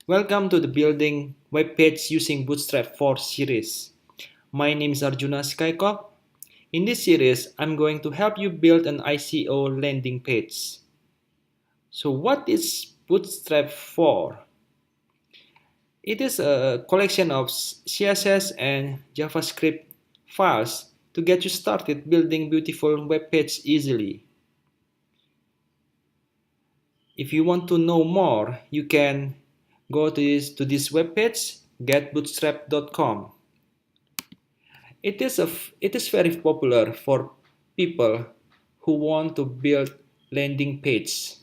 Welcome to the Building Web Page Using Bootstrap 4 series. My name is Arjuna Skycock. In this series, I'm going to help you build an ICO landing page. So what is Bootstrap 4? It is a collection of CSS and JavaScript files to get you started building beautiful web pages easily. If you want to know more, you can go to this webpage, getbootstrap.com. It is very popular for people who want to build landing pages.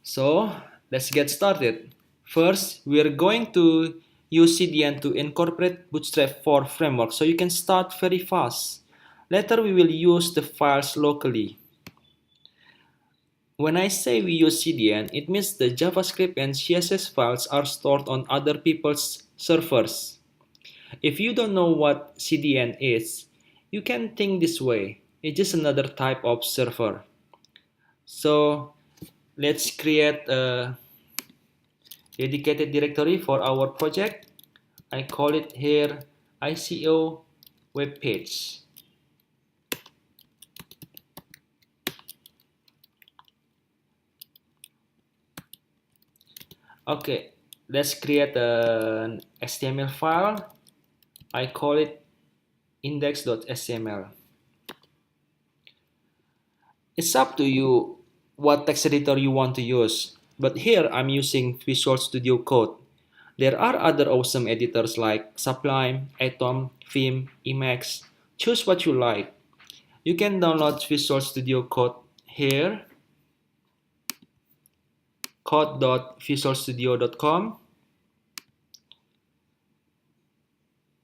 So let's get started. First, we are going to use CDN to incorporate Bootstrap 4 framework so you can start very fast. Later, we will use the files locally. When I say we use CDN, it means the JavaScript and CSS files are stored on other people's servers. If you don't know what CDN is, you can think this way. It's just another type of server. So let's create a dedicated directory for our project. I call it here ICO web page. Okay, let's create an HTML file. I call it index.html. It's up to you what text editor you want to use, but here I'm using Visual Studio Code. There are other awesome editors like Sublime, Atom, Vim, Emacs. Choose what you like. You can download Visual Studio Code here, code.visualstudio.com.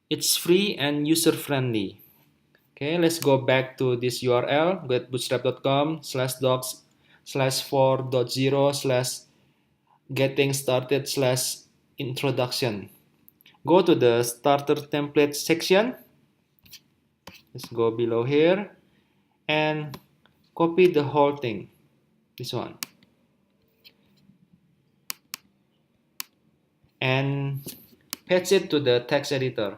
It's free and user-friendly. Okay, let's go back to this URL, getbootstrap.com/docs/4.0/getting started/introduction. Go to the starter template section. Let's go below here and copy the whole thing. This one. And paste it to the text editor.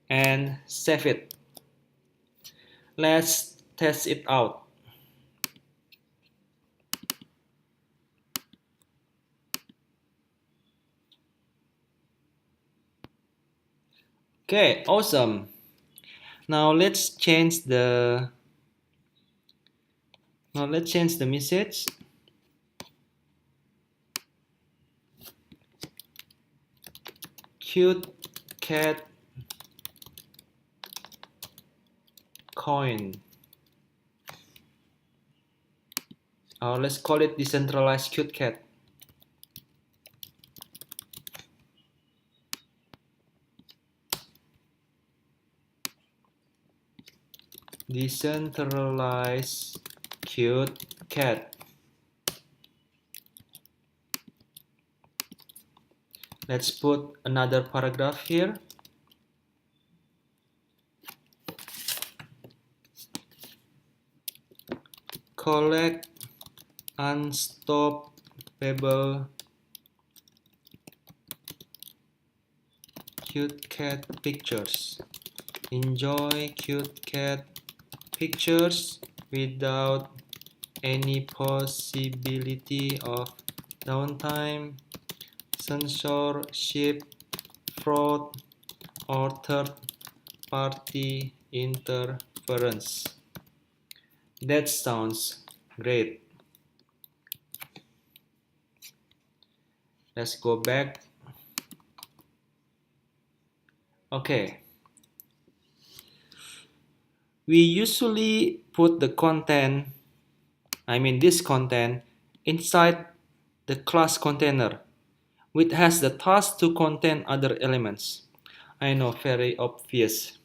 And save it. Let's test it out. Okay, awesome. Now let's change the message. Cute cat coin. Or let's call it decentralized cute cat. Decentralized cute cat. Let's put another paragraph here. Collect unstoppable cute cat pictures. Enjoy cute cat pictures without any possibility of downtime, censorship, fraud, or third-party interference. That sounds great. Let's go back. Okay. We usually put the content, this content, inside the class container, which has the task to contain other elements. I know, very obvious.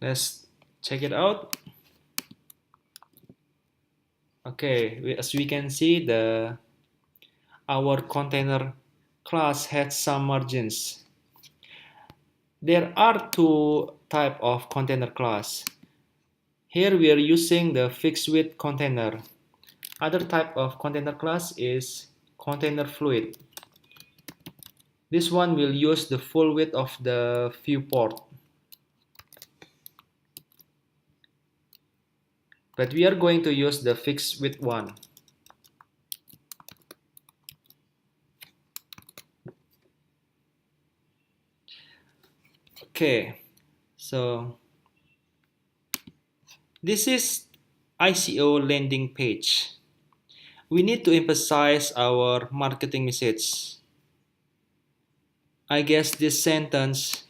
Let's check it out. Okay, as we can see, our container class has some margins. There are two types of container class. Here we are using the fixed width container. Other type of container class is container fluid. This one will use the full width of the viewport. But we are going to use the fixed width one. Okay, so this is ICO landing page. We need to emphasize our marketing message. I guess this sentence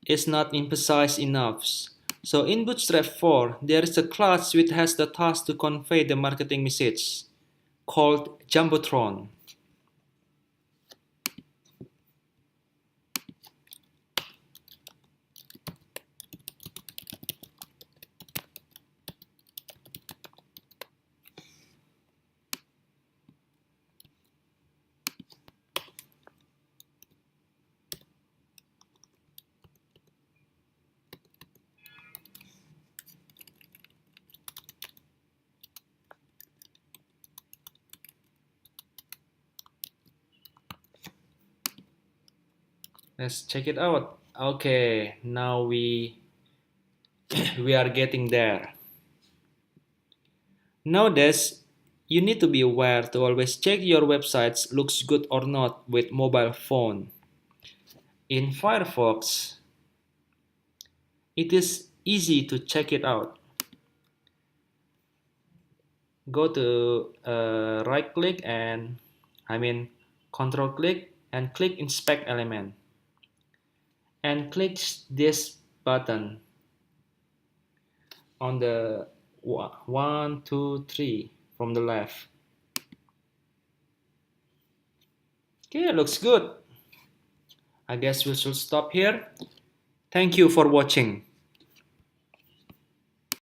is not emphasized enough. So in Bootstrap 4, there is a class which has the task to convey the marketing message called jumbotron. Let's check it out. Okay, now we are getting there. Nowadays, you need to be aware to always check your websites looks good or not with mobile phone. In Firefox, it is easy to check it out. Go to right click and control click and click inspect element and click this button on the 1, 2, 3 from the left. Okay, looks good. I guess we should stop here. Thank you for watching.